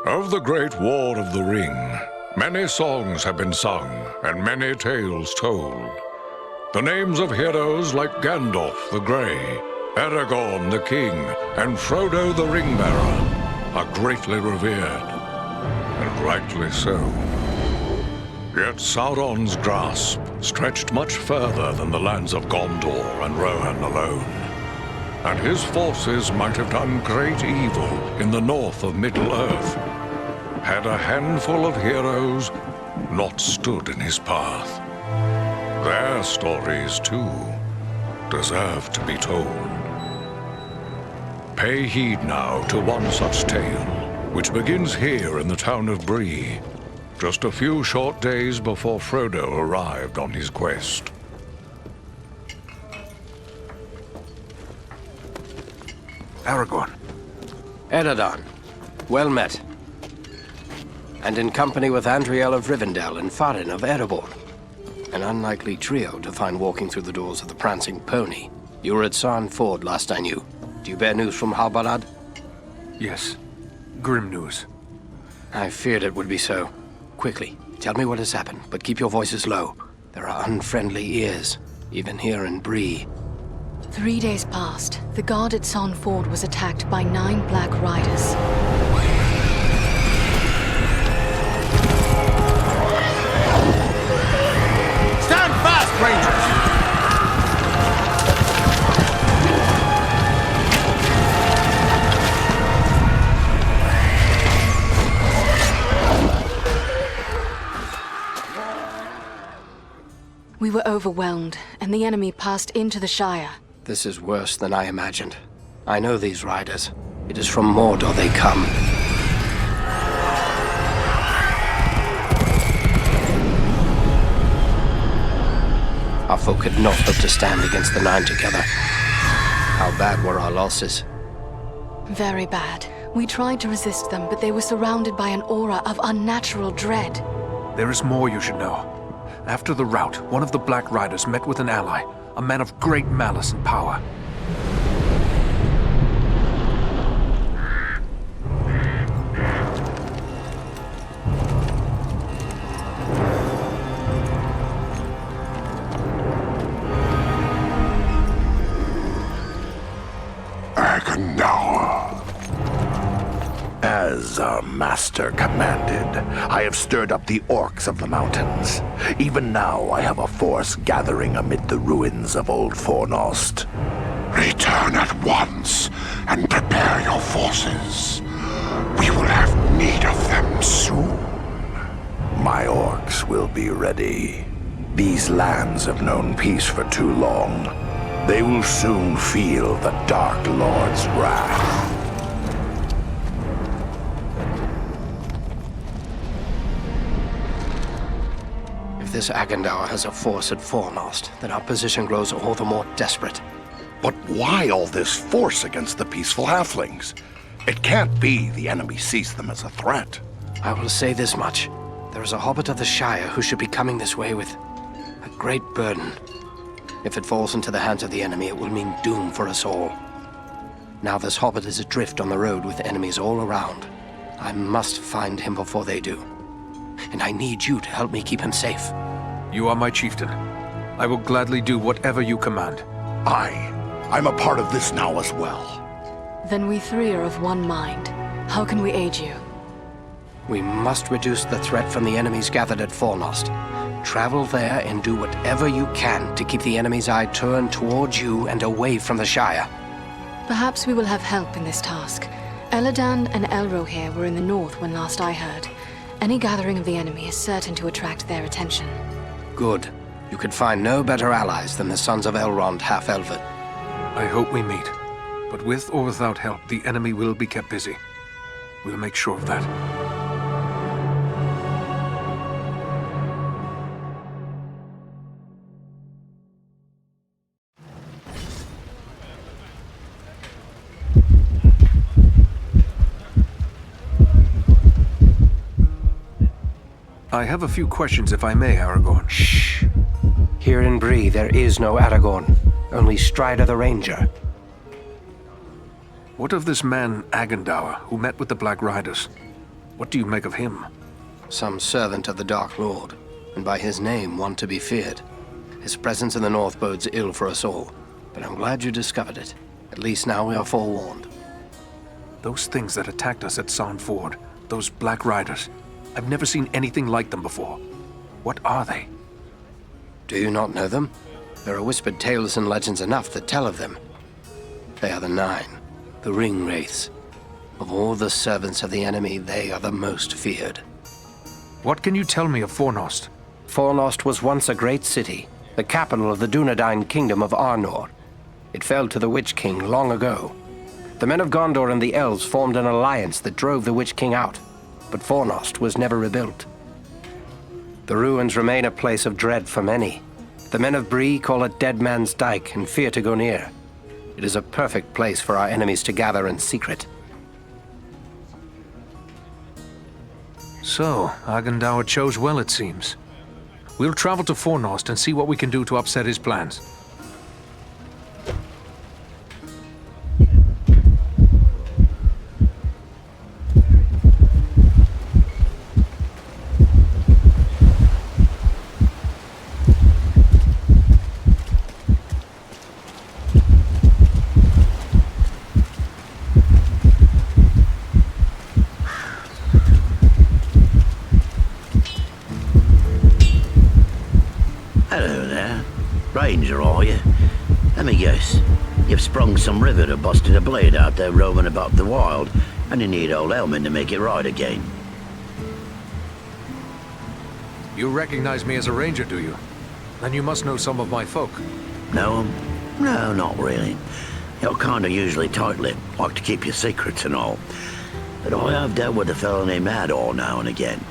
Of the Great War of the Ring, many songs have been sung and many tales told. The names of heroes like Gandalf the Grey, Aragorn the King, and Frodo the Ring-Bearer are greatly revered, and rightly so. Yet Sauron's grasp stretched much further than the lands of Gondor and Rohan alone, and his forces might have done great evil in the north of Middle-earth, had a handful of heroes not stood in his path. Their stories, too, deserve to be told. Pay heed now to one such tale, which begins here in the town of Bree, just a few short days before Frodo arrived on his quest. Aragorn. Eredon, well met. And in company with Andriel of Rivendell and Farin of Erebor. An unlikely trio to find walking through the doors of the Prancing Pony. You were at Sarn Ford last I knew. Do you bear news from Halbarad? Yes. Grim news. I feared it would be so. Quickly, tell me what has happened, but keep your voices low. There are unfriendly ears, even here in Bree. 3 days passed. The guard at Sarn Ford was attacked by 9 Black Riders. Stand fast, Rangers! We were overwhelmed, and the enemy passed into the Shire. This is worse than I imagined. I know these riders. It is from Mordor they come. Our folk had not hoped to stand against the 9 together. How bad were our losses? Very bad. We tried to resist them, but they were surrounded by an aura of unnatural dread. There is more you should know. After the rout, one of the Black Riders met with an ally, a man of great malice and power. Agandawa. As our master commanded, I have stirred up the orcs of the mountains. Even now I have a force gathering amid the ruins of Old Fornost. Return at once and prepare your forces. We will have need of them soon. My orcs will be ready. These lands have known peace for too long. They will soon feel the Dark Lord's wrath. If this Agandawa has a force at Fornost, then our position grows all the more desperate. But why all this force against the peaceful halflings? It can't be the enemy sees them as a threat. I will say this much. There is a hobbit of the Shire who should be coming this way with a great burden. If it falls into the hands of the enemy, it will mean doom for us all. Now this hobbit is adrift on the road with enemies all around. I must find him before they do. And I need you to help me keep him safe. You are my chieftain. I will gladly do whatever you command. I'm a part of this now as well. Then we 3 are of one mind. How can we aid you? We must reduce the threat from the enemies gathered at Fornost. Travel there and do whatever you can to keep the enemy's eye turned towards you and away from the Shire. Perhaps we will have help in this task. Eladan and Elrohir were in the north when last I heard. Any gathering of the enemy is certain to attract their attention. Good. You could find no better allies than the sons of Elrond half-elven. I hope we meet. But with or without help, the enemy will be kept busy. We'll make sure of that. I have a few questions, if I may, Aragorn. Shh. Here in Bree, there is no Aragorn. Only Strider the Ranger. What of this man, Agandawa, who met with the Black Riders? What do you make of him? Some servant of the Dark Lord, and by his name one to be feared. His presence in the north bodes ill for us all, but I'm glad you discovered it. At least now we are forewarned. Those things that attacked us at San Ford, those Black Riders, I've never seen anything like them before. What are they? Do you not know them? There are whispered tales and legends enough that tell of them. They are the Nine, the Ring Wraiths. Of all the servants of the enemy, they are the most feared. What can you tell me of Fornost? Fornost was once a great city, the capital of the Dunedain kingdom of Arnor. It fell to the Witch King long ago. The men of Gondor and the elves formed an alliance that drove the Witch King out, but Fornost was never rebuilt. The ruins remain a place of dread for many. The men of Bree call it Dead Man's Dyke and fear to go near. It is a perfect place for our enemies to gather in secret. So, Agandaur chose well, it seems. We'll travel to Fornost and see what we can do to upset his plans. Hello there. Ranger, are you? Let me guess. You've sprung some rivet or busted a blade out there roaming about the wild, and you need old Elmin to make it right again. You recognize me as a ranger, do you? Then you must know some of my folk. Know 'em? No, not really. You're kinda usually tight-lipped, like to keep your secrets and all. But I have dealt with a fellow named Ador now and again.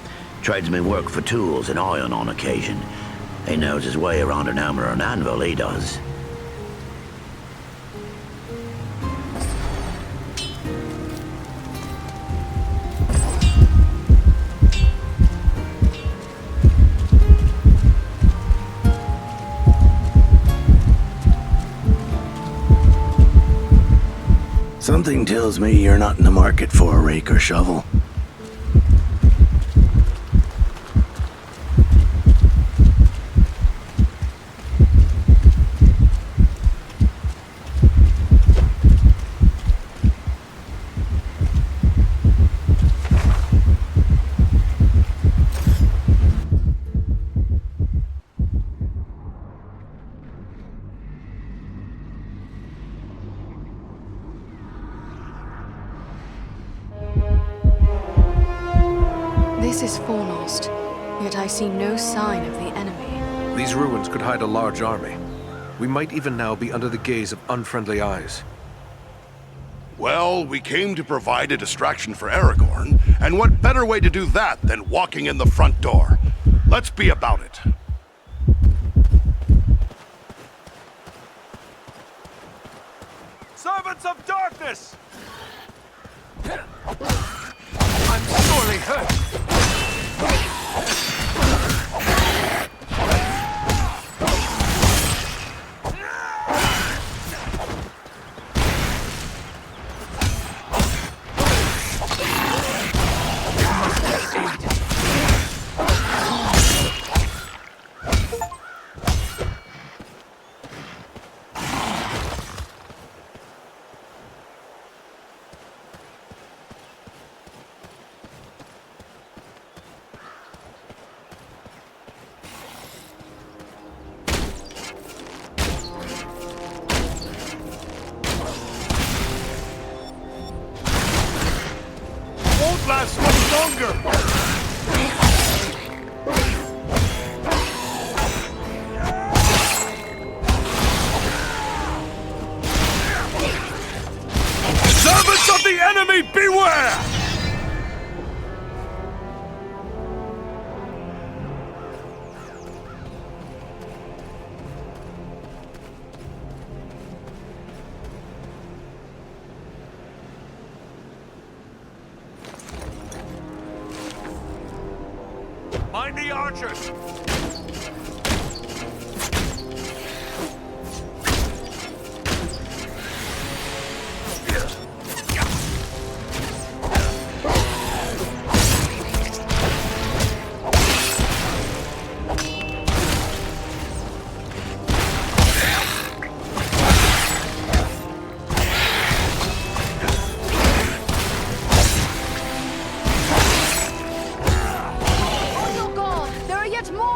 Trades me work for tools and iron on occasion. He knows his way around an hammer and anvil, he does. Something tells me you're not in the market for a rake or shovel. This is Fornost, yet I see no sign of the enemy. These ruins could hide a large army. We might even now be under the gaze of unfriendly eyes. Well, we came to provide a distraction for Aragorn, and what better way to do that than walking in the front door? Let's be about it. Servants of darkness! I'm sorely hurt! Won't last much longer! Servants of the enemy, beware! Mind the archers!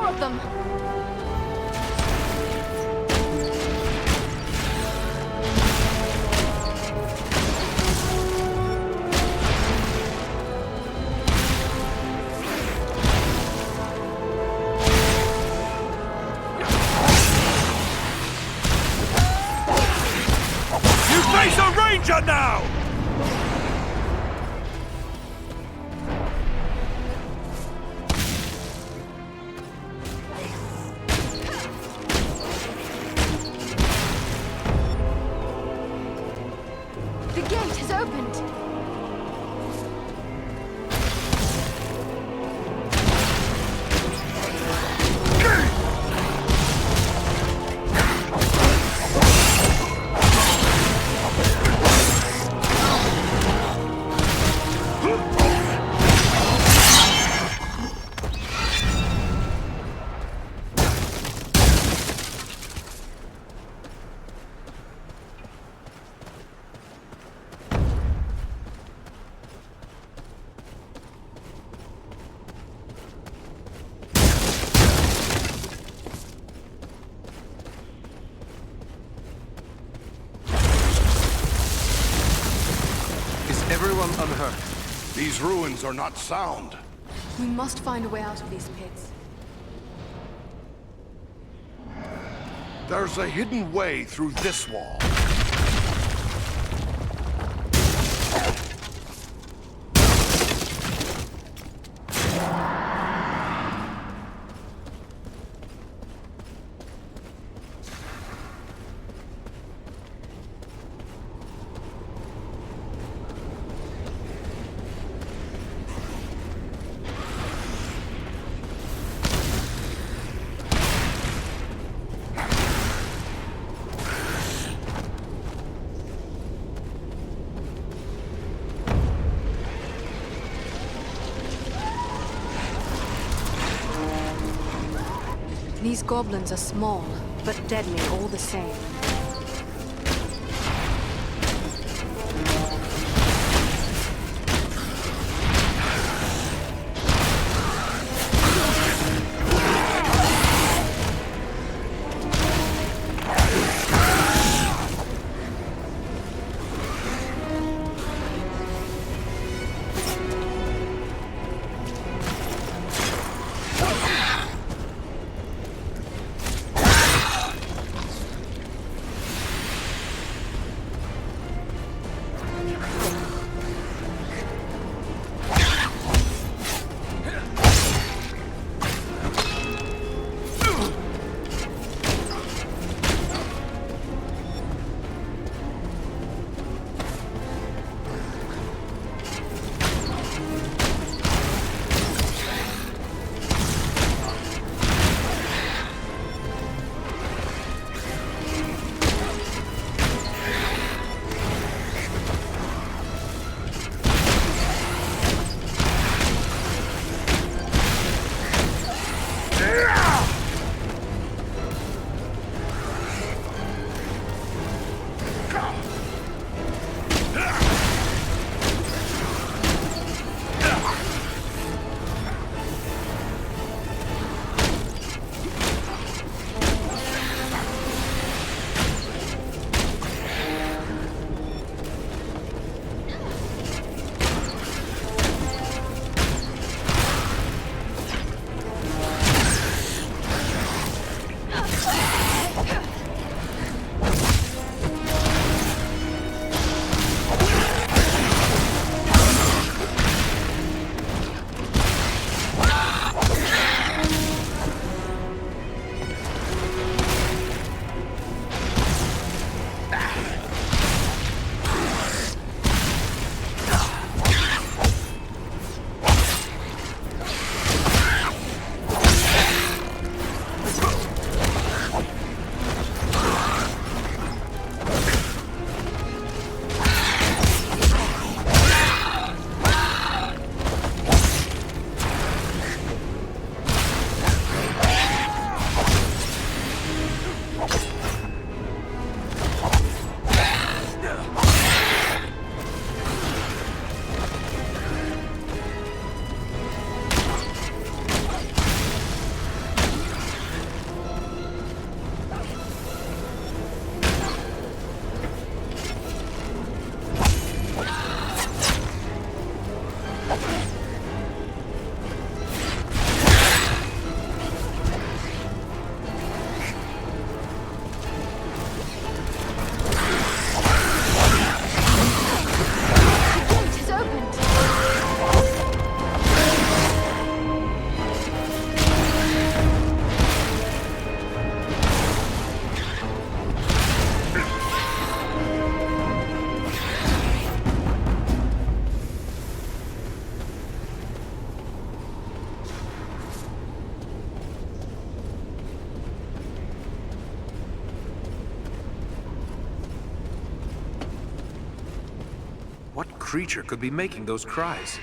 of them! You face a ranger now! The gate has opened! Is everyone unhurt? These ruins are not sound. We must find a way out of these pits. There's a hidden way through this wall. These goblins are small, but deadly all the same. creature could be making those cries?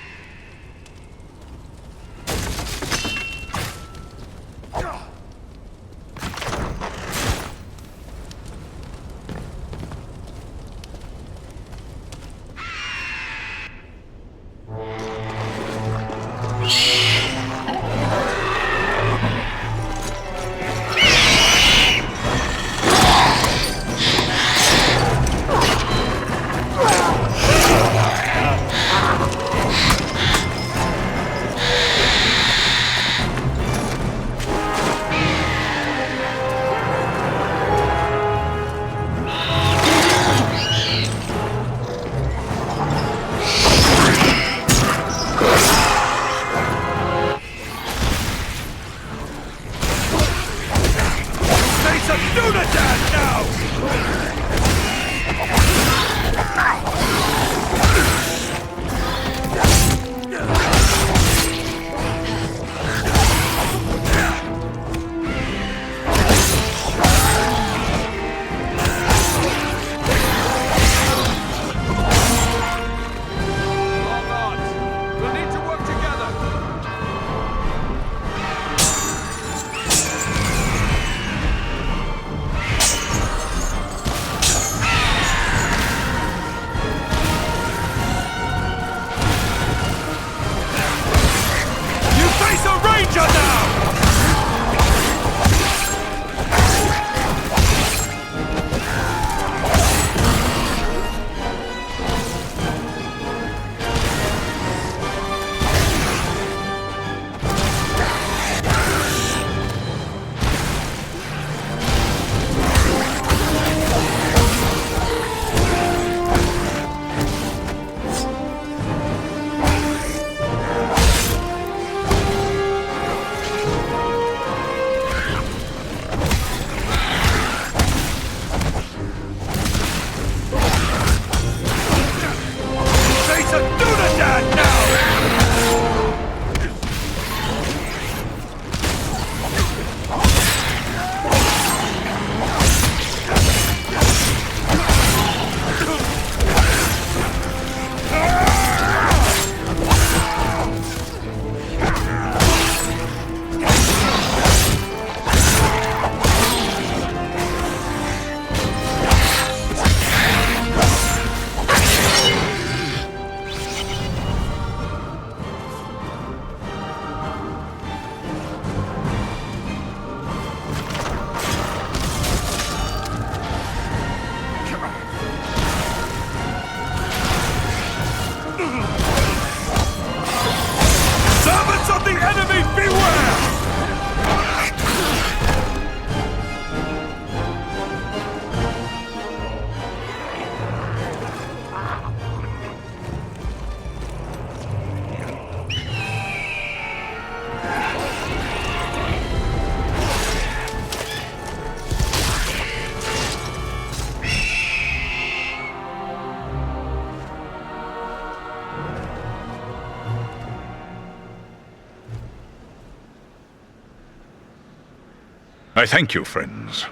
I thank you, friends.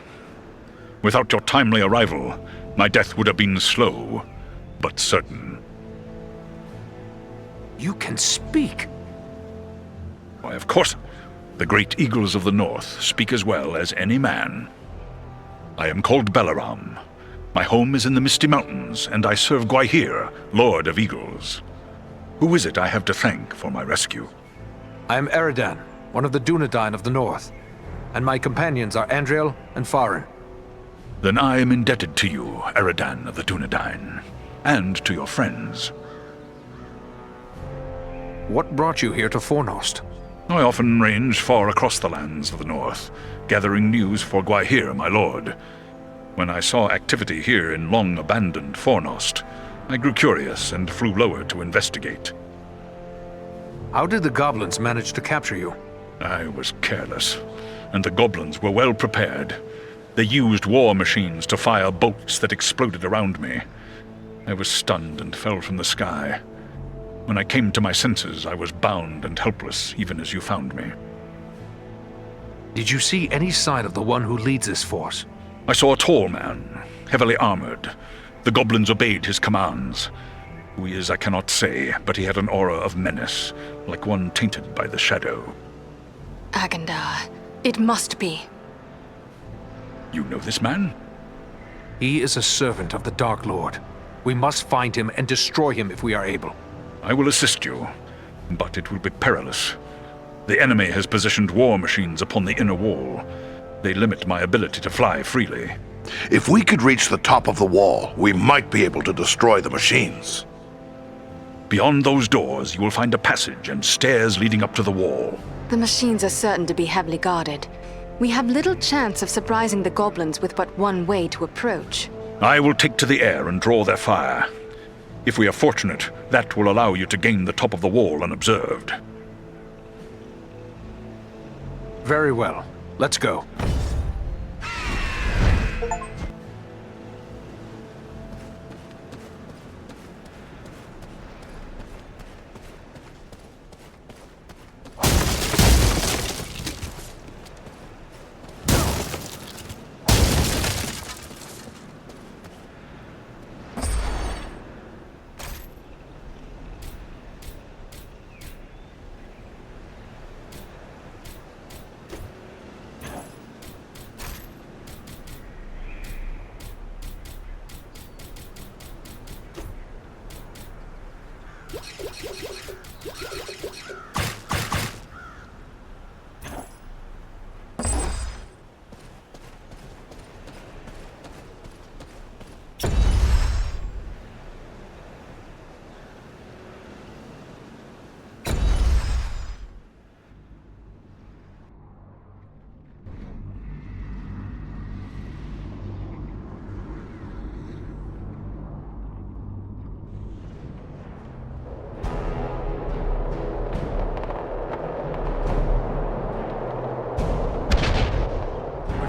Without your timely arrival, my death would have been slow, but certain. You can speak. Why, of course. The great eagles of the north speak as well as any man. I am called Balaram. My home is in the Misty Mountains, and I serve Gwaihir, Lord of Eagles. Who is it I have to thank for my rescue? I am Eridan, one of the Dunedain of the north. And my companions are Andriel and Farin. Then I am indebted to you, Eridan of the Dunedain, and to your friends. What brought you here to Fornost? I often range far across the lands of the north, gathering news for Gwaihir, my lord. When I saw activity here in long-abandoned Fornost, I grew curious and flew lower to investigate. How did the goblins manage to capture you? I was careless, and the goblins were well prepared. They used war machines to fire bolts that exploded around me. I was stunned and fell from the sky. When I came to my senses, I was bound and helpless, even as you found me. Did you see any sign of the one who leads this force? I saw a tall man, heavily armored. The goblins obeyed his commands. Who he is, I cannot say, but he had an aura of menace, like one tainted by the shadow. Agandar. It must be. You know this man? He is a servant of the Dark Lord. We must find him and destroy him if we are able. I will assist you, but it will be perilous. The enemy has positioned war machines upon the inner wall. They limit my ability to fly freely. If we could reach the top of the wall, we might be able to destroy the machines. Beyond those doors, you will find a passage and stairs leading up to the wall. The machines are certain to be heavily guarded. We have little chance of surprising the goblins with but one way to approach. I will take to the air and draw their fire. If we are fortunate, that will allow you to gain the top of the wall unobserved. Very well. Let's go.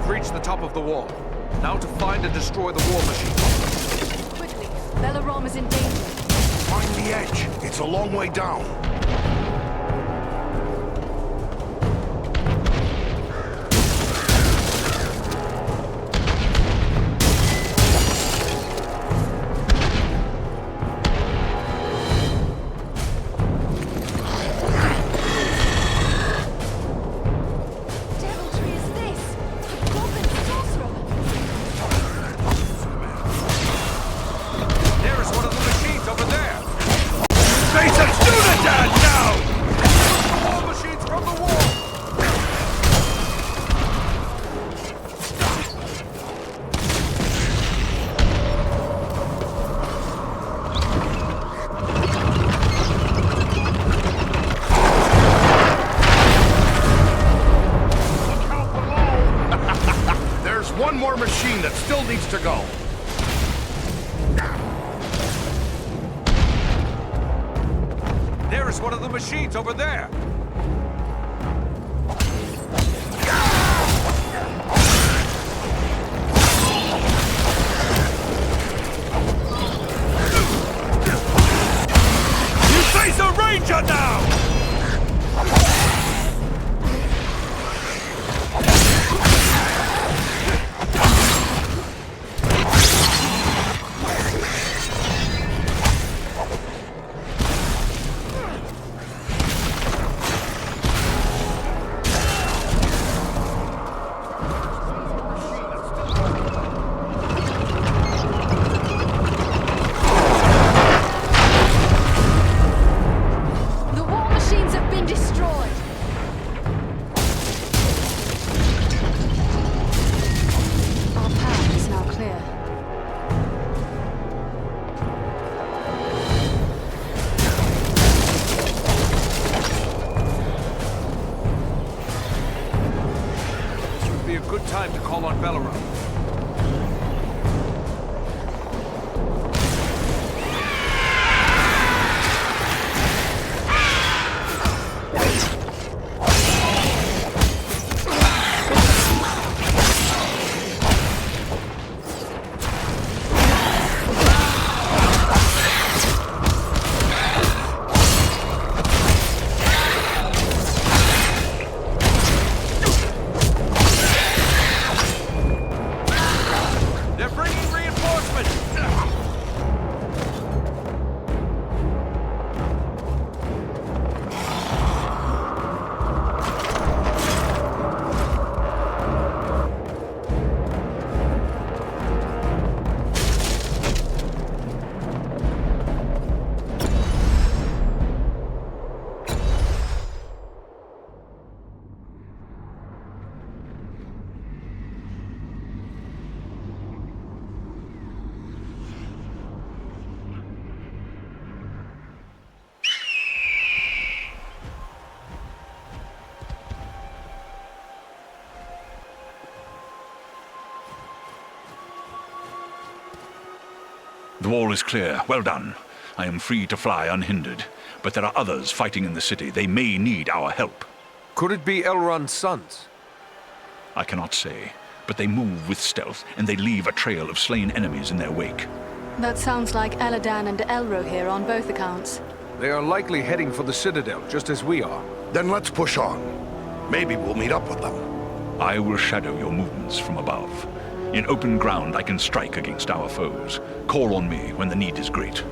Reach the top of the wall. Now to find and destroy the war machine. Quickly, Belaram is in danger. Find the edge. It's a long way down. One more machine that still needs to go. There is one of the machines over there. You face a ranger now! Good time to call on Belaram. The wall is clear. Well done. I am free to fly unhindered. But there are others fighting in the city. They may need our help. Could it be Elrond's sons? I cannot say, but they move with stealth, and they leave a trail of slain enemies in their wake. That sounds like Eladan and Elrohir on both accounts. They are likely heading for the Citadel, just as we are. Then let's push on. Maybe we'll meet up with them. I will shadow your movements from above. In open ground, I can strike against our foes. Call on me when the need is great.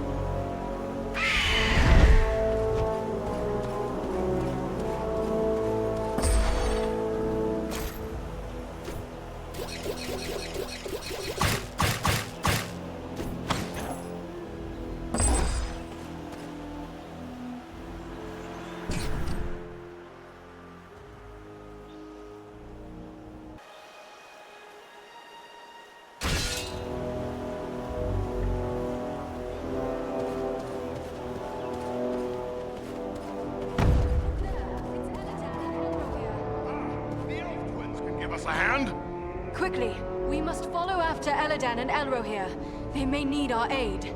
A hand? Quickly, we must follow after Eladan and Elrohir. They may need our aid.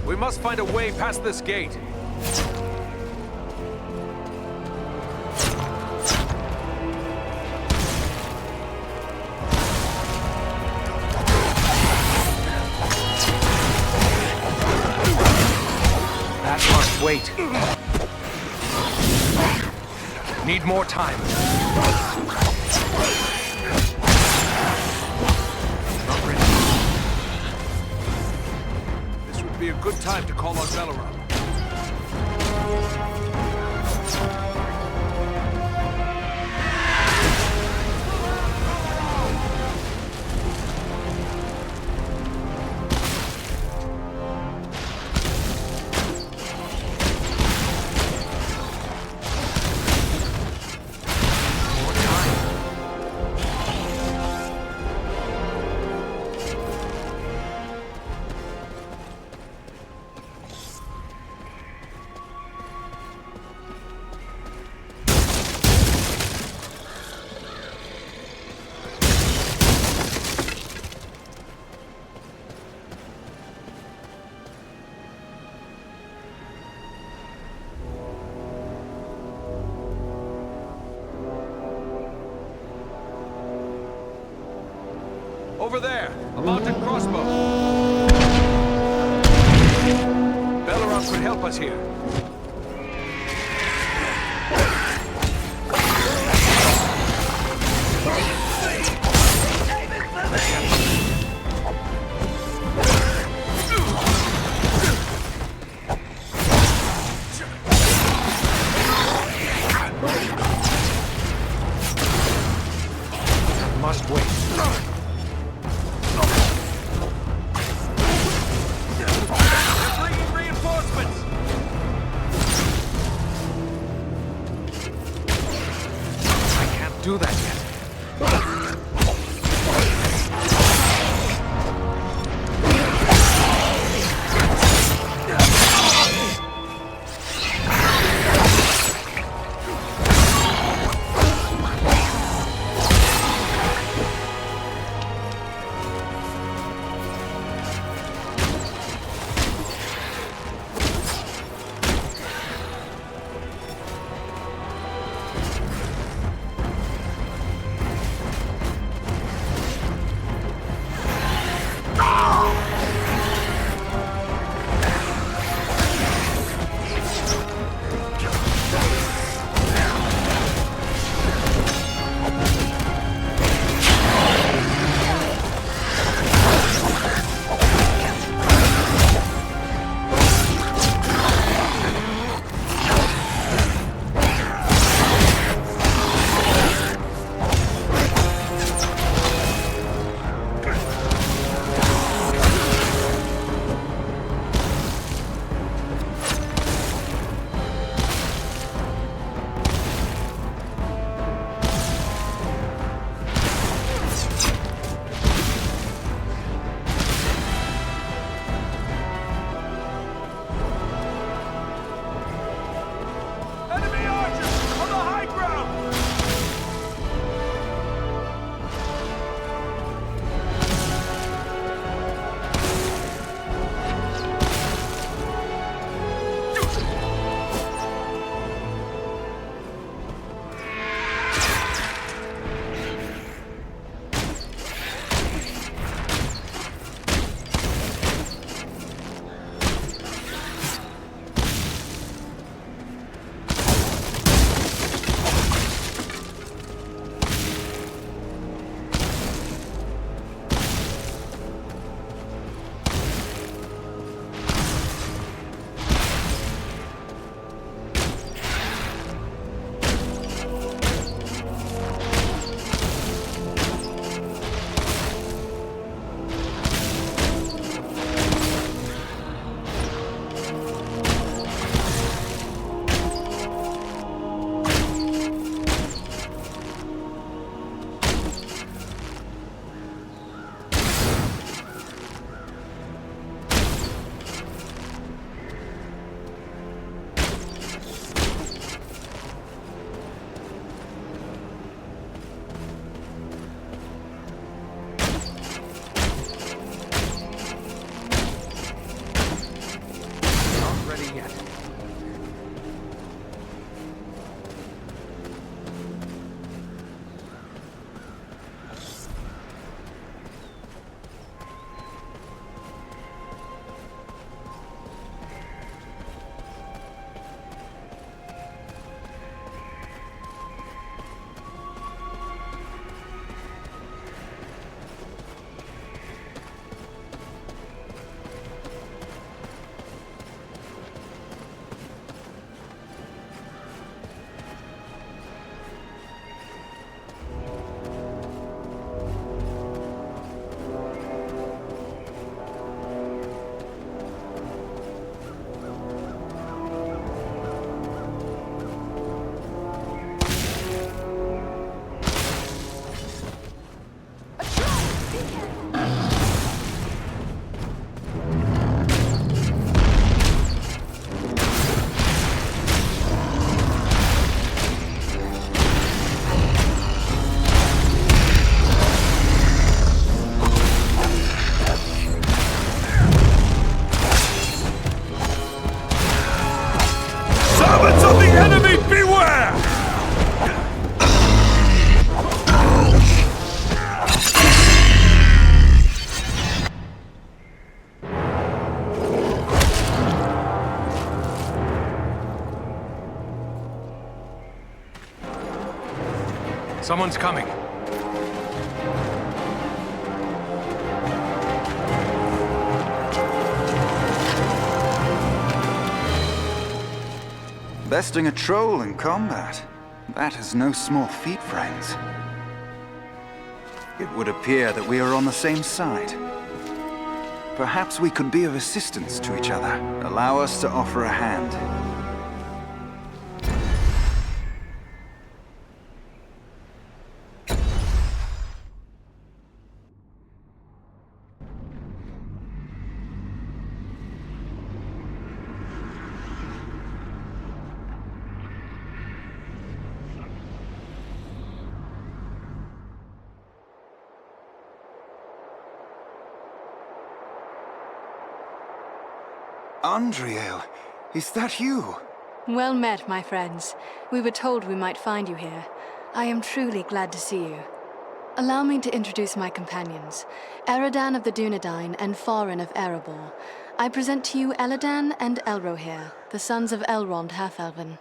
We must find a way past this gate. That must wait. Need more time. Not ready. This would be a good time to call on Belleroth. Over there, a mounted crossbow. Belleroth could help us here. Must wait. Do that yet. Someone's coming. Besting a troll in combat. That is no small feat, friends. It would appear that we are on the same side. Perhaps we could be of assistance to each other. Allow us to offer a hand. Andriel, is that you? Well met, my friends. We were told we might find you here. I am truly glad to see you. Allow me to introduce my companions, Eridan of the Dunedain and Farin of Erebor. I present to you Eladan and Elrohir, the sons of Elrond Half-Elven.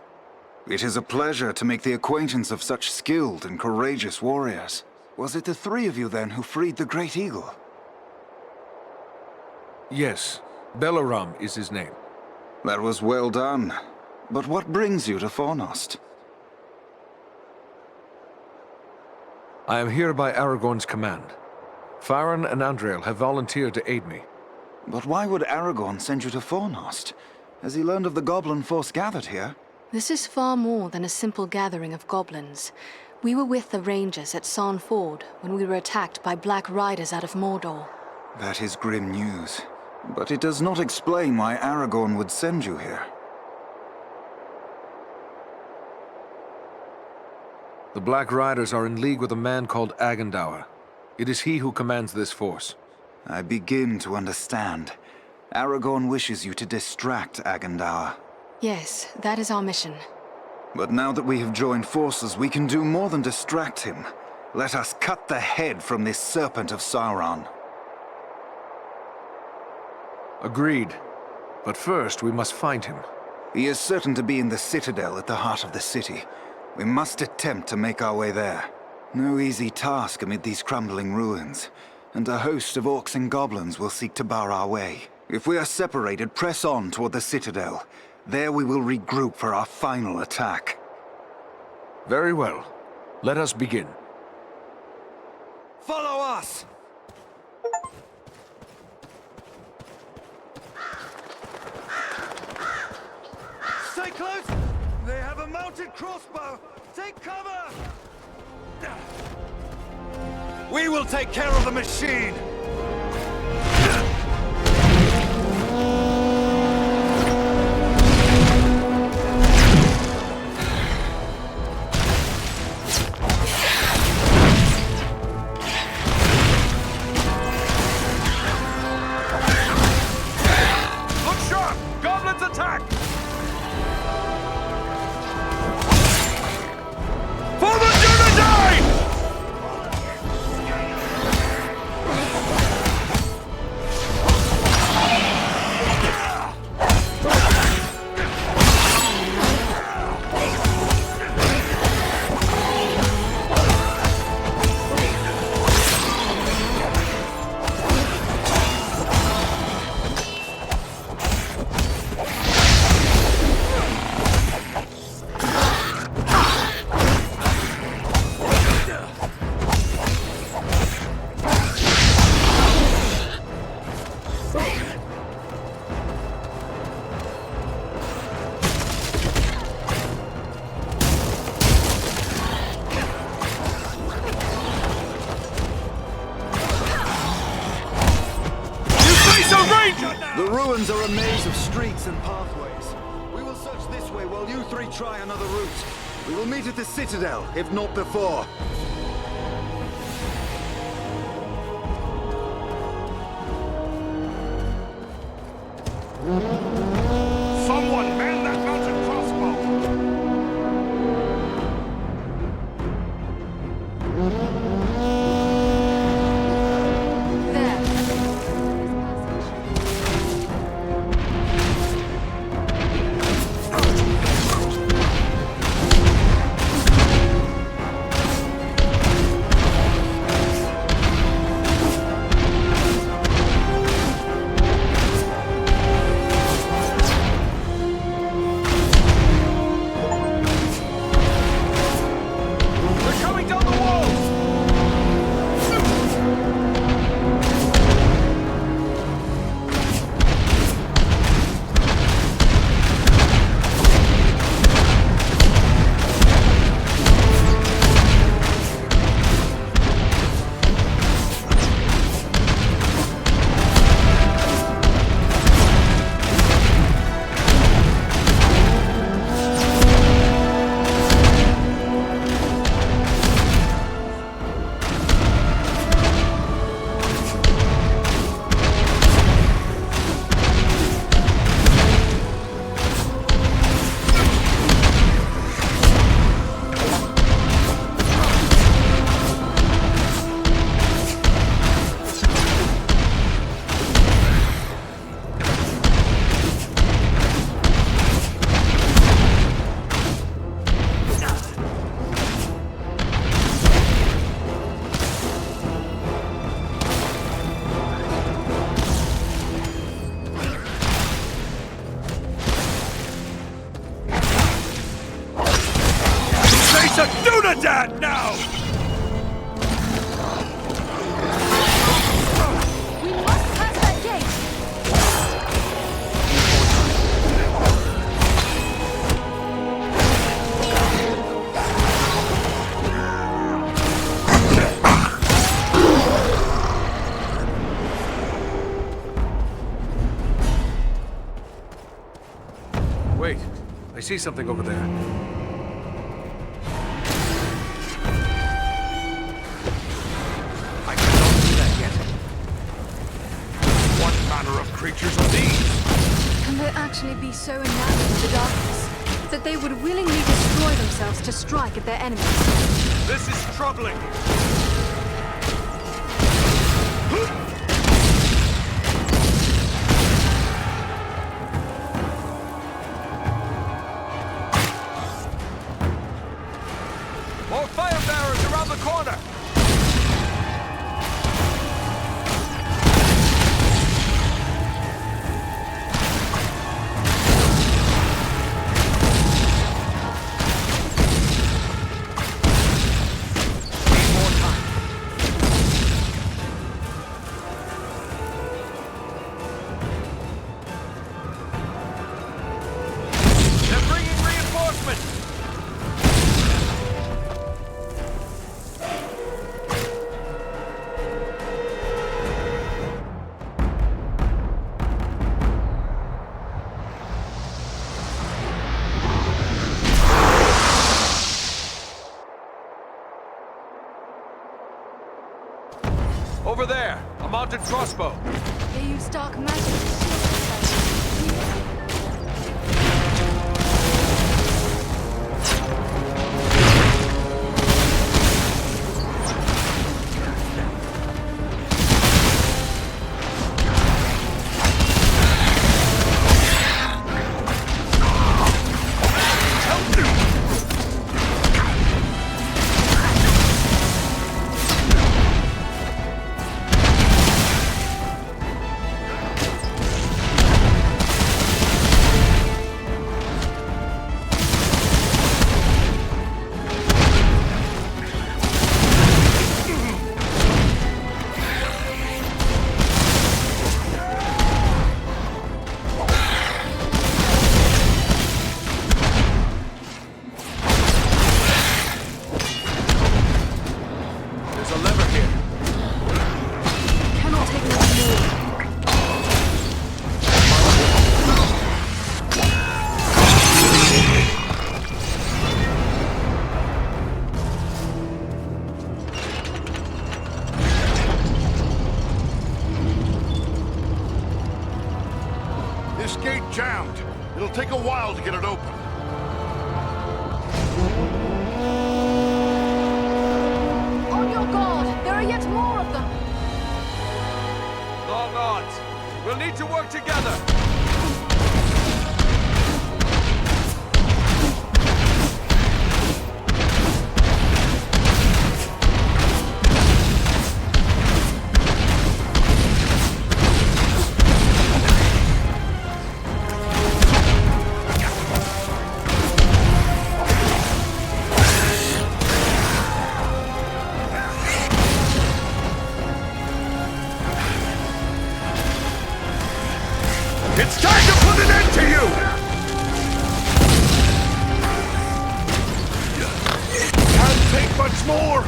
It is a pleasure to make the acquaintance of such skilled and courageous warriors. Was it the three of you then who freed the Great Eagle? Yes, Belaram is his name. That was well done. But what brings you to Fornost? I am here by Aragorn's command. Farin and Andriel have volunteered to aid me. But why would Aragorn send you to Fornost? Has he learned of the goblin force gathered here? This is far more than a simple gathering of goblins. We were with the Rangers at Son Ford when we were attacked by Black Riders out of Mordor. That is grim news. But it does not explain why Aragorn would send you here. The Black Riders are in league with a man called Agandaur. It is he who commands this force. I begin to understand. Aragorn wishes you to distract Agandaur. Yes, that is our mission. But now that we have joined forces, we can do more than distract him. Let us cut the head from this serpent of Sauron. Agreed. But first, we must find him. He is certain to be in the Citadel at the heart of the city. We must attempt to make our way there. No easy task amid these crumbling ruins, and a host of orcs and goblins will seek to bar our way. If we are separated, press on toward the Citadel. There we will regroup for our final attack. Very well. Let us begin. Follow us! Stay close! They have a mounted crossbow! Take cover! We will take care of the machine! Look sharp! Goblins attack! For the Dunedain! The ruins are a maze of streets and pathways. We will search this way while you three try another route. We will meet at the Citadel, if not before. Someone man that mounted crossbow! There. to Dunedain now! We must pass that gate! Wait, I see something over there. I cannot do that yet. What manner of creatures are these? Can they actually be so enamored with the darkness that they would willingly destroy themselves to strike at their enemies? This is troubling. More fire bearers around the corner! Over there, a mounted crossbow. They use dark magic to shield themselves. There's a lever here. Cannot take no more. This gate jammed. It'll take a while to get it open. On your guard! There are yet more of them! Long odds. We'll need to work together. It's time to put an end to you! Can't take much more!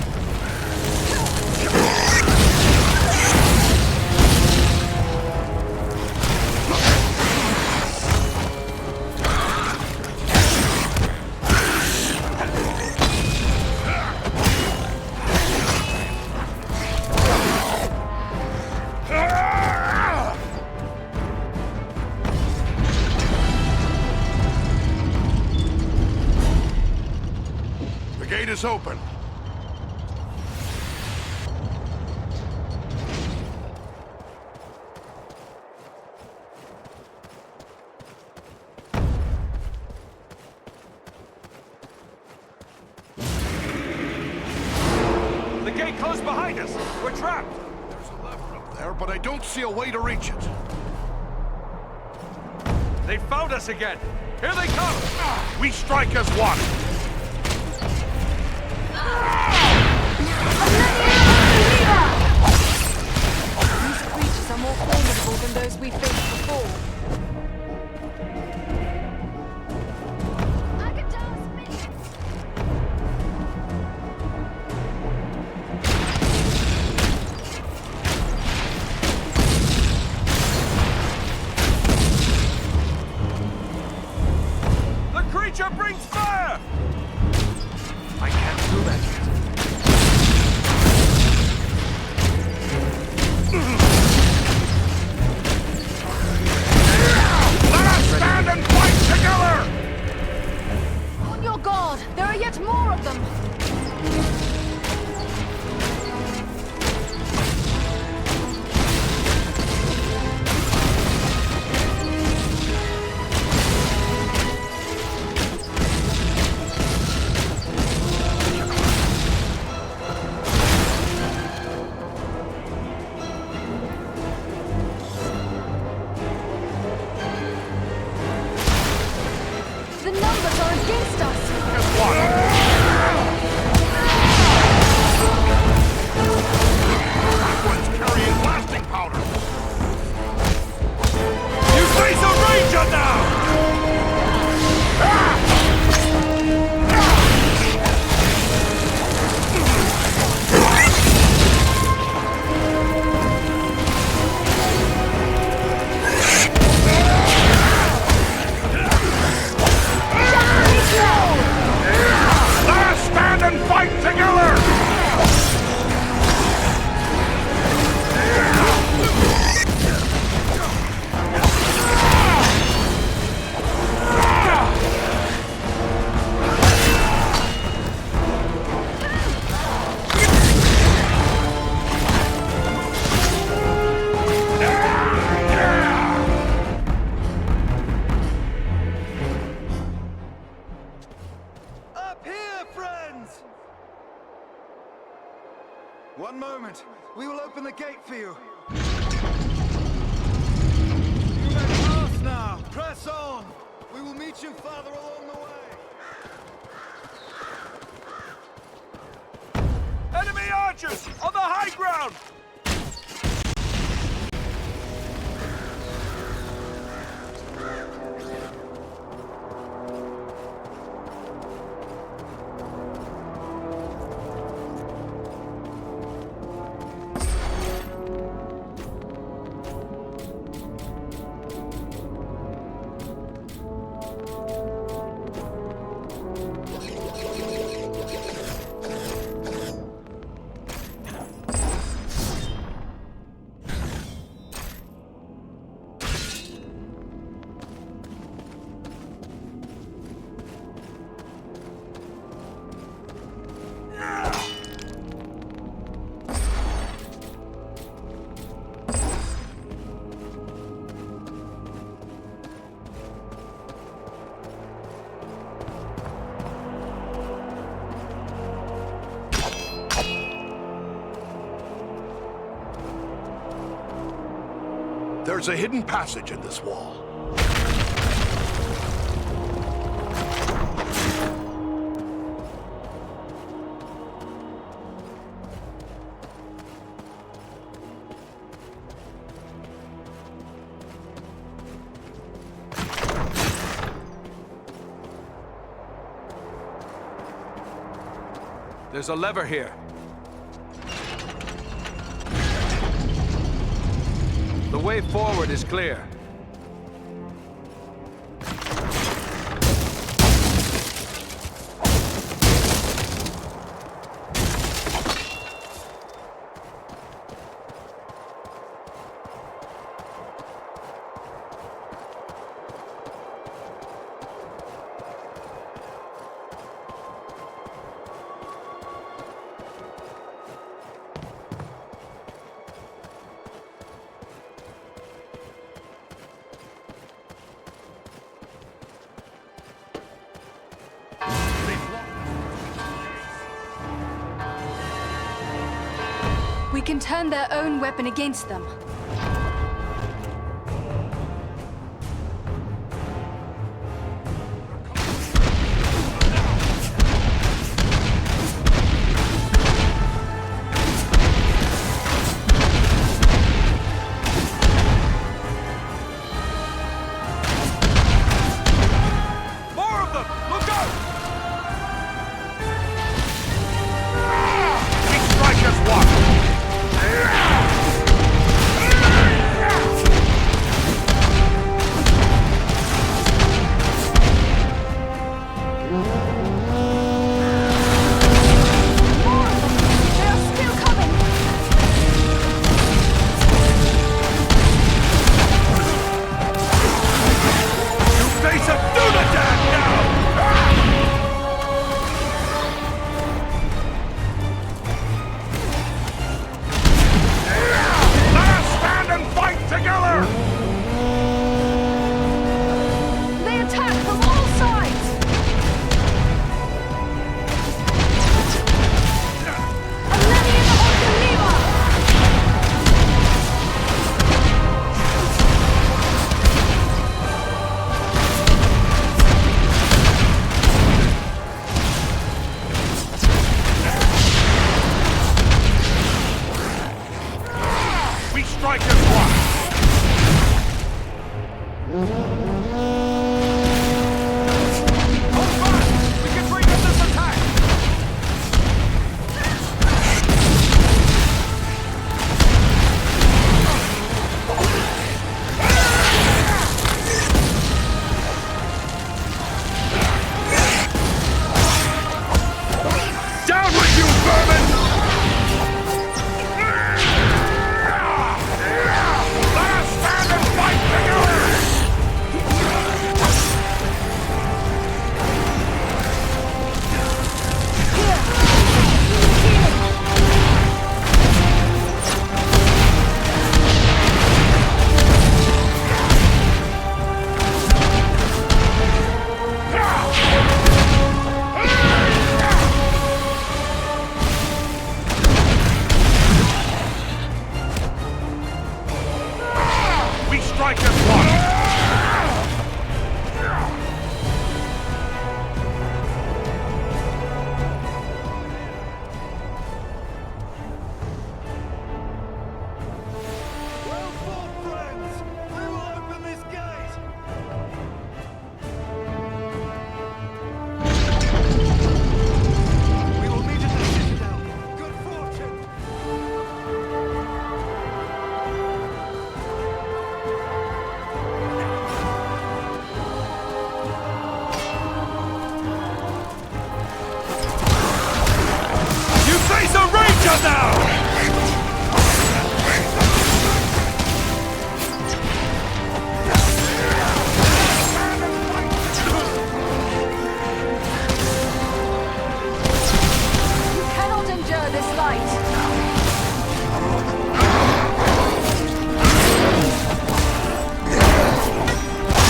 The gate is open. The gate closed behind us. We're trapped. There's a lever up there, but I don't see a way to reach it. They found us again. Here they come. We strike as one. than those we faced before. The creature brings fire! I can't do that yet. Let us stand and fight together! On your guard! There are yet more of them! The numbers are against us! That one's carrying blasting powder! You face a ranger now! Let us stand and fight together! Up here, friends! One moment. We will open the gate for you. You may pass now. Press on. We will meet you farther along the way. Enemy archers! On the high ground! There's a hidden passage in this wall. There's a lever here. The way forward is clear. We can turn their own weapon against them. Ranger now! You cannot endure this light.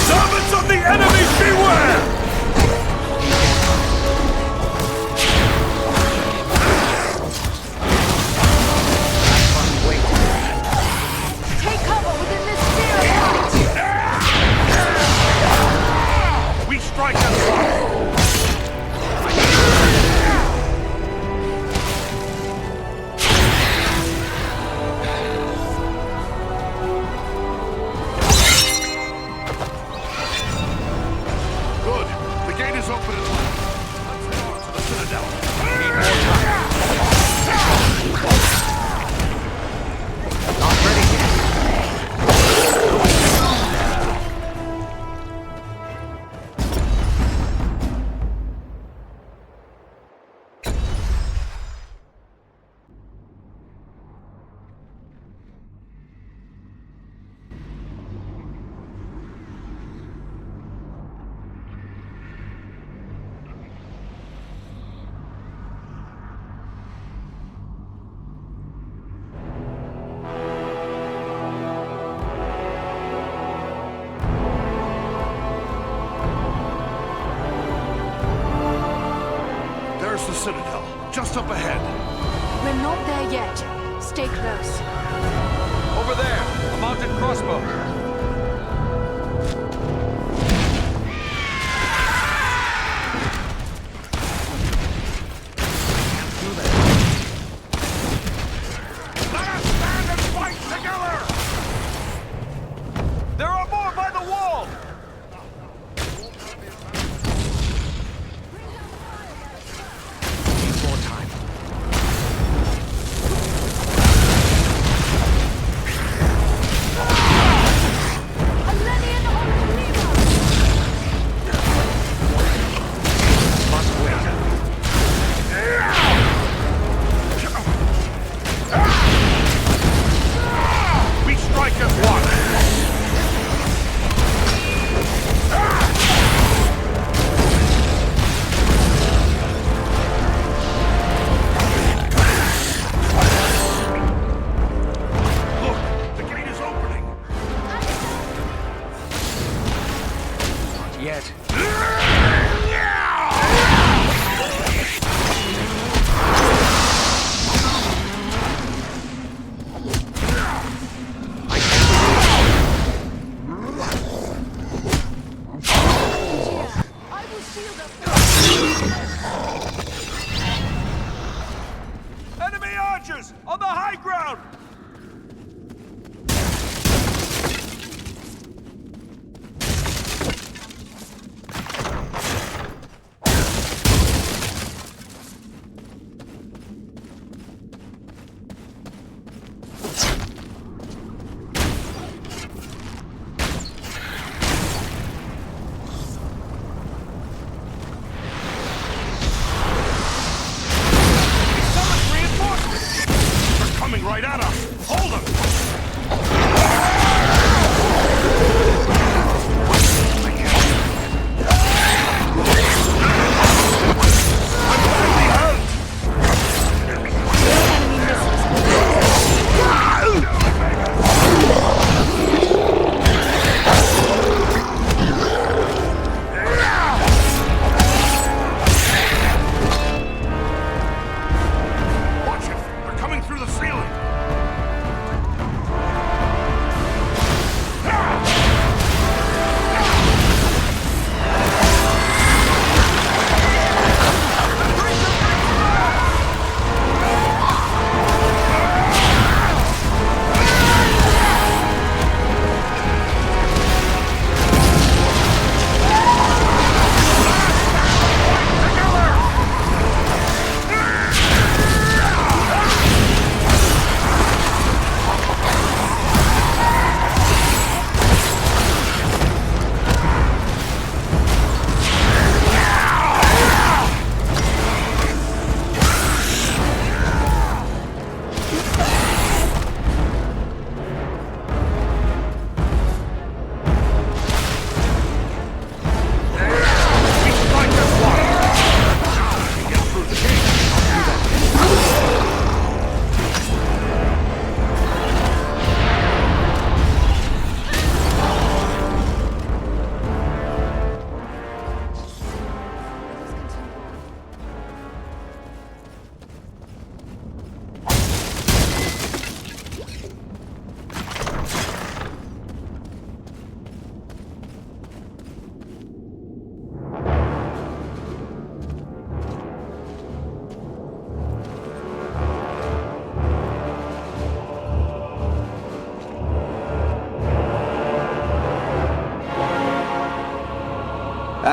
Servants of the enemy, beware! Take cover within this sphere of light. We strike at once! Good. The gate is open at last. Let's go to the Citadel. We need more time. Not ready yet. There's the Citadel, just up ahead. We're not there yet. Stay close. Over there, a mounted crossbow. Let us stand and fight together! There are more by the wall! Need more time. Alenian Onlima!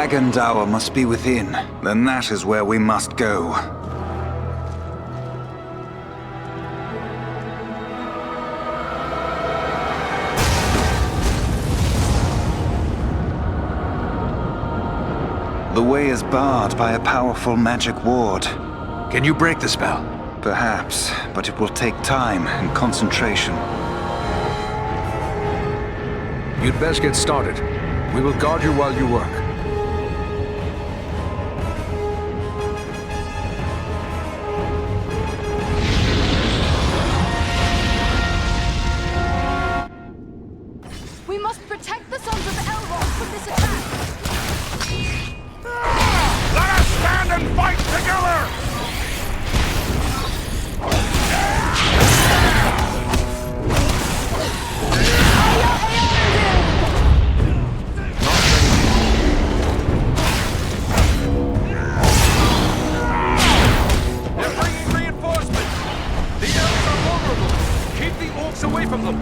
Agandawa must be within. Then that is where we must go. The way is barred by a powerful magic ward. Can you break the spell? Perhaps, but it will take time and concentration. You'd best get started. We will guard you while you work. We must protect the Sons of Elrond from this attack! Let us stand and fight together! They're bringing reinforcements! The elves are vulnerable! Keep the orcs away from them!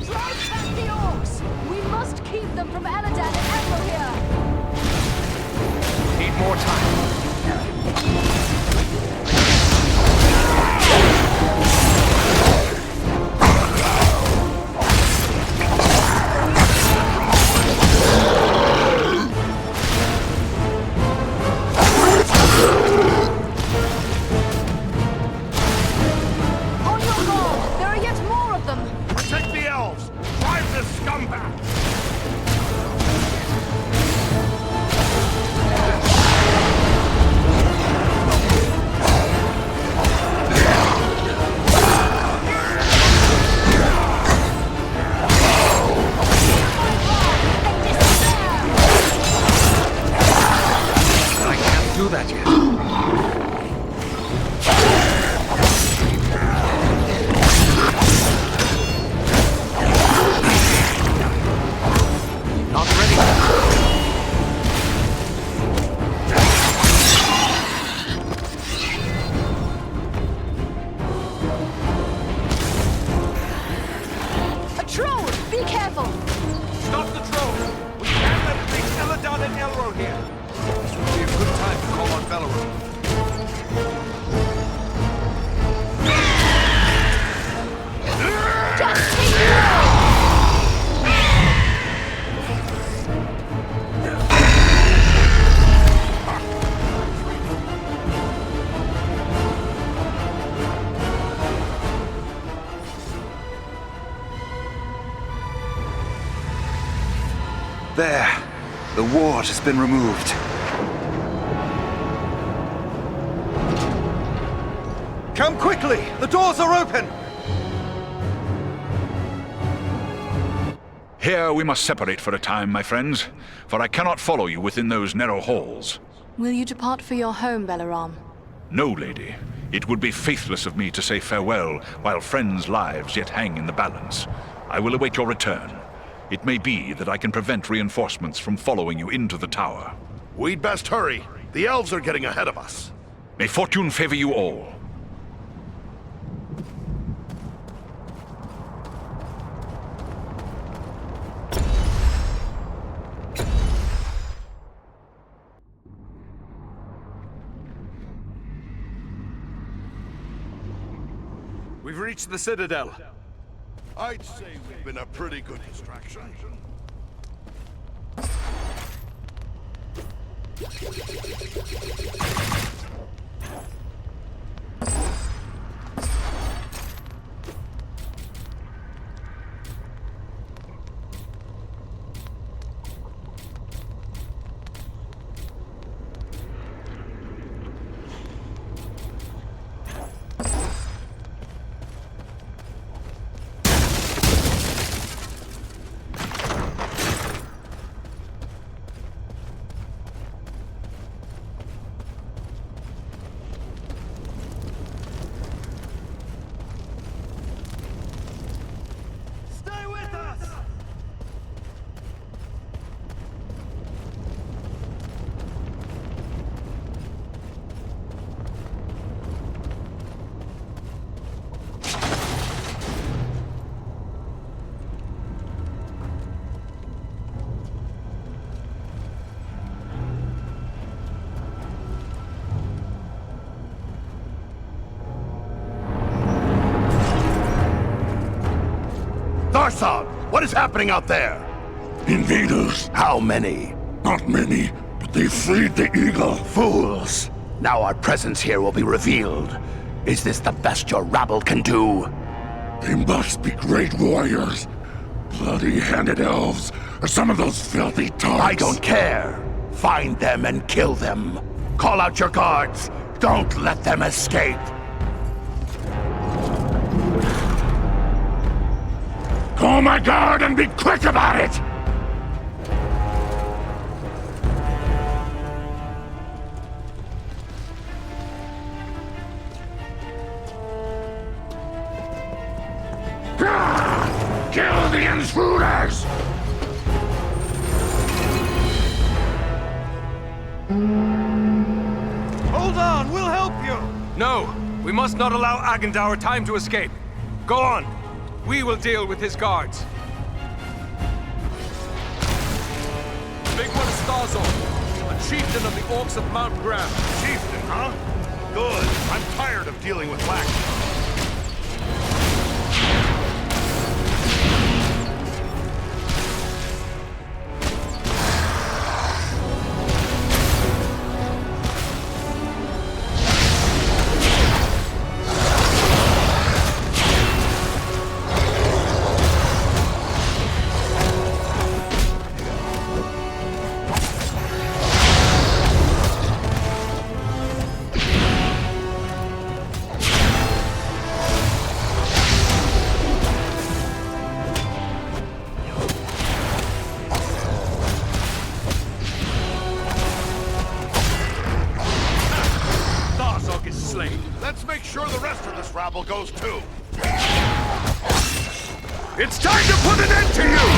Drive back the orcs! We must keep them from Eladan and Elrohir! Need more time. On your guard! There are yet more of them! Protect the elves! Drive this scum back! I can't do that yet. Not ready. A troll! Be careful! Stop the troll! We can't let it reach Eladan and Elrohir. This would be a good time to call on Belleroth. Just take it away! There. The ward has been removed. Come quickly! The doors are open! Here we must separate for a time, my friends, for I cannot follow you within those narrow halls. Will you depart for your home, Belaram? No, lady. It would be faithless of me to say farewell while friends' lives yet hang in the balance. I will await your return. It may be that I can prevent reinforcements from following you into the tower. We'd best hurry. The elves are getting ahead of us. May fortune favor you all. We've reached the Citadel. I'd say we've been a pretty good distraction. What is happening out there? Invaders. How many? Not many, but they freed the eagle. Fools! Now our presence here will be revealed. Is this the best your rabble can do? They must be great warriors. Bloody-handed elves, or some of those filthy tarts. I don't care. Find them and kill them. Call out your guards. Don't let them escape. Call my guard and be quick about it! Kill the intruders! Hold on, we'll help you! No! We must not allow Agendaur time to escape. Go on! We will deal with his guards. Big one is Starzor, a chieftain of the Orcs of Mount Graham. Chieftain, huh? Good. I'm tired of dealing with lack. Let's make sure the rest of this rabble goes too. It's time to put an end to you!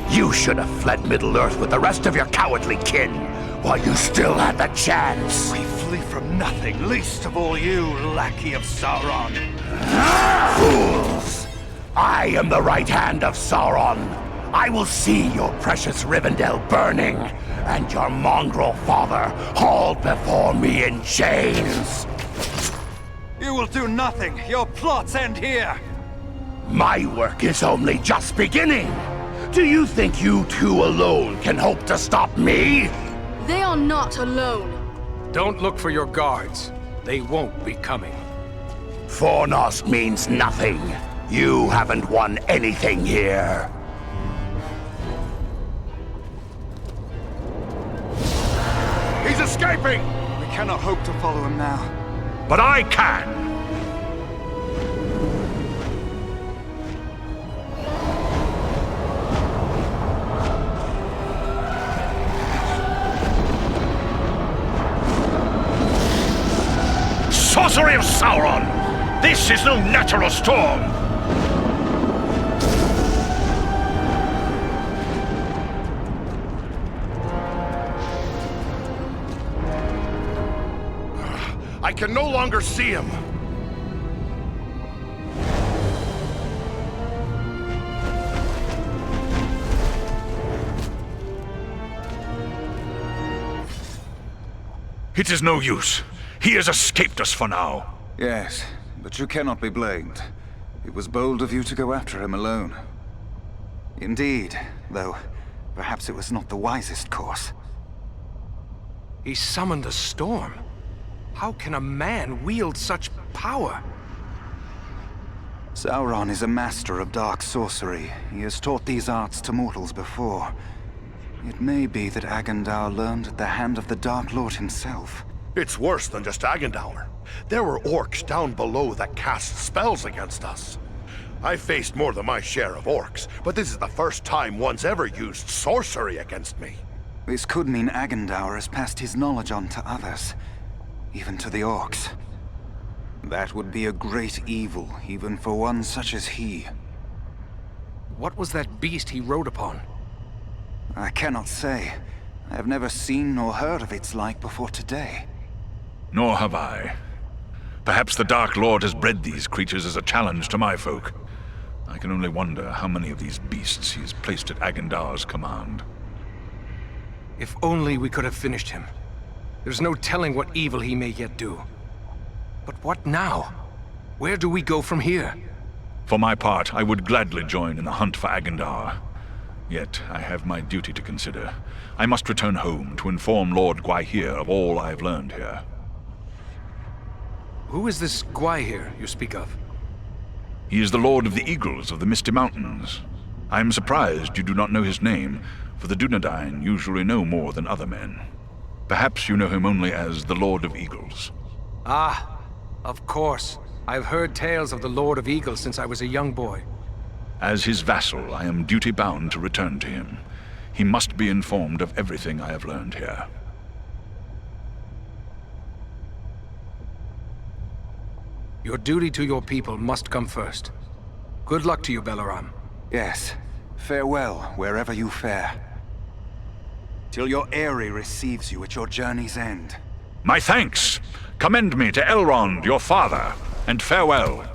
You should have fled Middle-earth with the rest of your cowardly kin, while you still had the chance. We flee from nothing, least of all you, lackey of Sauron. Fools! I am the right hand of Sauron. I will see your precious Rivendell burning, and your mongrel father hauled before me in chains. You will do nothing. Your plots end here. My work is only just beginning. Do you think you two alone can hope to stop me? They are not alone. Don't look for your guards. They won't be coming. Fornost means nothing. You haven't won anything here. He's escaping! We cannot hope to follow him now. But I can! Sorcery of Sauron! This is no natural storm! I can no longer see him. It is no use. He has escaped us for now. Yes, but you cannot be blamed. It was bold of you to go after him alone. Indeed, though perhaps it was not the wisest course. He summoned a storm. How can a man wield such power? Sauron is a master of dark sorcery. He has taught these arts to mortals before. It may be that Agendaur learned at the hand of the Dark Lord himself. It's worse than just Agendaur. There were orcs down below that cast spells against us. I've faced more than my share of orcs, but this is the first time one's ever used sorcery against me. This could mean Agendaur has passed his knowledge on to others, even to the orcs. That would be a great evil, even for one such as he. What was that beast he rode upon? I cannot say. I have never seen nor heard of its like before today. Nor have I. Perhaps the Dark Lord has bred these creatures as a challenge to my folk. I can only wonder how many of these beasts he has placed at Agendaur's command. If only we could have finished him. There's no telling what evil he may yet do. But what now? Where do we go from here? For my part, I would gladly join in the hunt for Agendaur. Yet, I have my duty to consider. I must return home to inform Lord Gwaihir of all I have learned here. Who is this Gwaihir you speak of? He is the Lord of the Eagles of the Misty Mountains. I am surprised you do not know his name, for the Dunedain usually know more than other men. Perhaps you know him only as the Lord of Eagles. Ah, of course. I've heard tales of the Lord of Eagles since I was a young boy. As his vassal, I am duty-bound to return to him. He must be informed of everything I have learned here. Your duty to your people must come first. Good luck to you, Balaram. Yes. Farewell, wherever you fare. Till your Eyrie receives you at your journey's end. My thanks! Commend me to Elrond, your father, and farewell.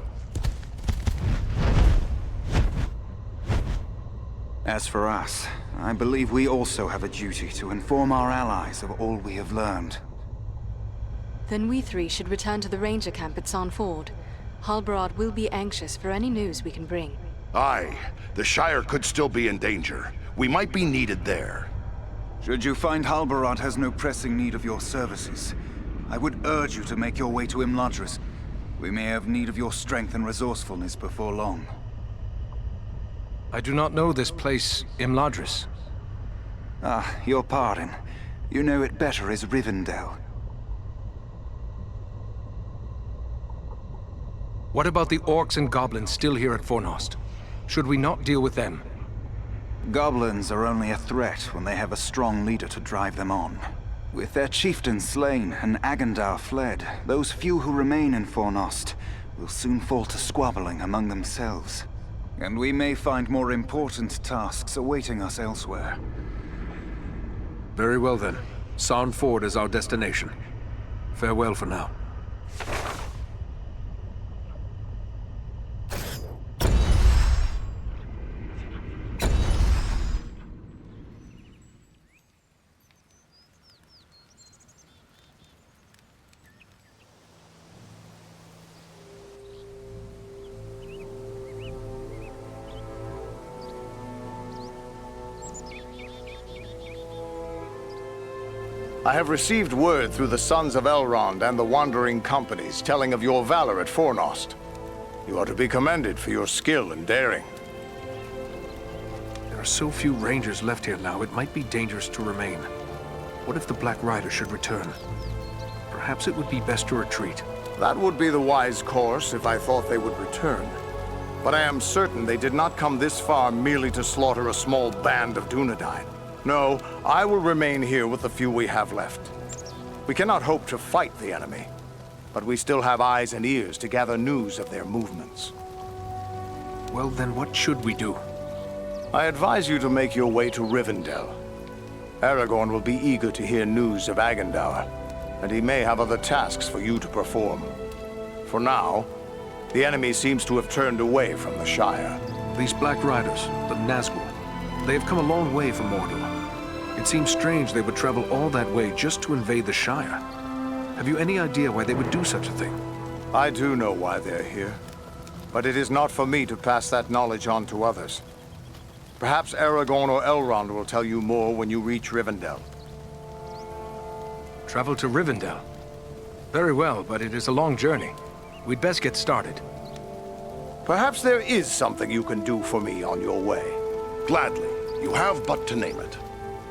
As for us, I believe we also have a duty to inform our allies of all we have learned. Then we three should return to the ranger camp at Son Ford. Halbarad will be anxious for any news we can bring. Aye, the Shire could still be in danger. We might be needed there. Should you find Halbarad has no pressing need of your services, I would urge you to make your way to Imladris. We may have need of your strength and resourcefulness before long. I do not know this place, Imladris. Ah, your pardon. You know it better as Rivendell. What about the orcs and goblins still here at Fornost? Should we not deal with them? Goblins are only a threat when they have a strong leader to drive them on. With their chieftain slain and Agendaur fled, those few who remain in Fornost will soon fall to squabbling among themselves. And we may find more important tasks awaiting us elsewhere. Very well then. Son Ford is our destination. Farewell for now. I have received word through the Sons of Elrond and the Wandering Companies telling of your valor at Fornost. You are to be commended for your skill and daring. There are so few rangers left here now, it might be dangerous to remain. What if the Black Rider should return? Perhaps it would be best to retreat. That would be the wise course if I thought they would return. But I am certain they did not come this far merely to slaughter a small band of Dunedain. No, I will remain here with the few we have left. We cannot hope to fight the enemy, but we still have eyes and ears to gather news of their movements. Well, then what should we do? I advise you to make your way to Rivendell. Aragorn will be eager to hear news of Agendaur, and he may have other tasks for you to perform. For now, the enemy seems to have turned away from the Shire. These Black Riders, the Nazgul, they have come a long way from Mordor. It seems strange they would travel all that way just to invade the Shire. Have you any idea why they would do such a thing? I do know why they're here, but it is not for me to pass that knowledge on to others. Perhaps Aragorn or Elrond will tell you more when you reach Rivendell. Travel to Rivendell? Very well, but it is a long journey. We'd best get started. Perhaps there is something you can do for me on your way. Gladly. You have but to name it.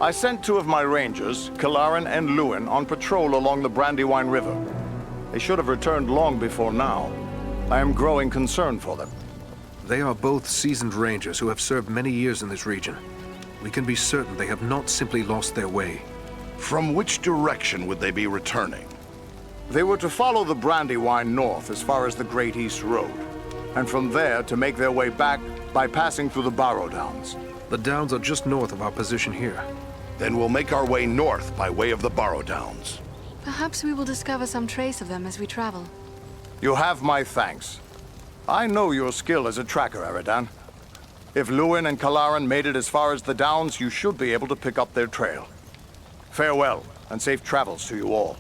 I sent two of my rangers, Kilaran and Luin, on patrol along the Brandywine River. They should have returned long before now. I am growing concerned for them. They are both seasoned rangers who have served many years in this region. We can be certain they have not simply lost their way. From which direction would they be returning? They were to follow the Brandywine north as far as the Great East Road, and from there to make their way back by passing through the Barrow Downs. The Downs are just north of our position here. Then we'll make our way north by way of the Barrow Downs. Perhaps we will discover some trace of them as we travel. You have my thanks. I know your skill as a tracker, Eridan. If Lewin and Kalaran made it as far as the Downs, you should be able to pick up their trail. Farewell, and safe travels to you all.